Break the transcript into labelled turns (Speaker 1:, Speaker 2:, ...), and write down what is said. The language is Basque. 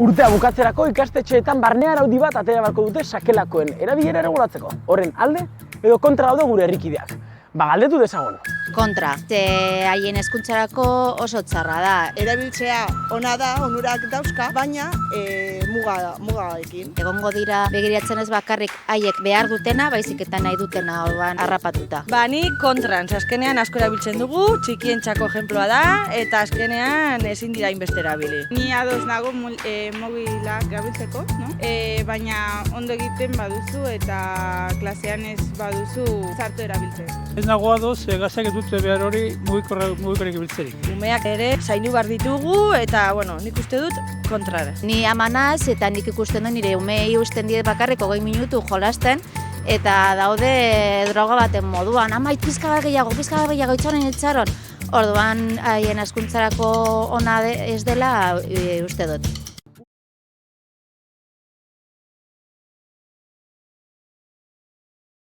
Speaker 1: Urtea bukatzerako ikastetxeetan barne araudi bat atera beharko dute sakelakoen erabilera erregulatzeko. Horren alde edo kontra daude gure herrikideak. Galdetu dezagun.
Speaker 2: Kontra, haien hezkuntzarako oso txarra da.
Speaker 3: Erabiltzea ona da, onurak dauzka, baina mugaekin.
Speaker 2: Egongo dira begiratzen ez bakarrik haiek behar dutena, baizik eta nahi dutena orduan harrapatuta.
Speaker 4: Ni kontran, azkenean asko erabiltzen dugu, txikientzako ejemploa da, eta azkenean ezin dira hainbeste erabili.
Speaker 5: Ni ados nago mobilak gabiltzeko, no? Baina ondo egiten baduzu eta klasean ez baduzu sartu erabiltzen.
Speaker 6: Ez nago ados, gazak ez dute behar hori mugikorrik ibiltzerik.
Speaker 4: Umeak ere zainu behar ditugu eta, nik uste dut kontrara.
Speaker 2: Ni amanaz eta nik ikusten dut nire umei usten die bakarrik 20 minutu jolasten eta daude droga baten moduan. Ama, pizka bat gehiago, itxaron. Orduan haien hezkuntzarako ona ez dela uste dut.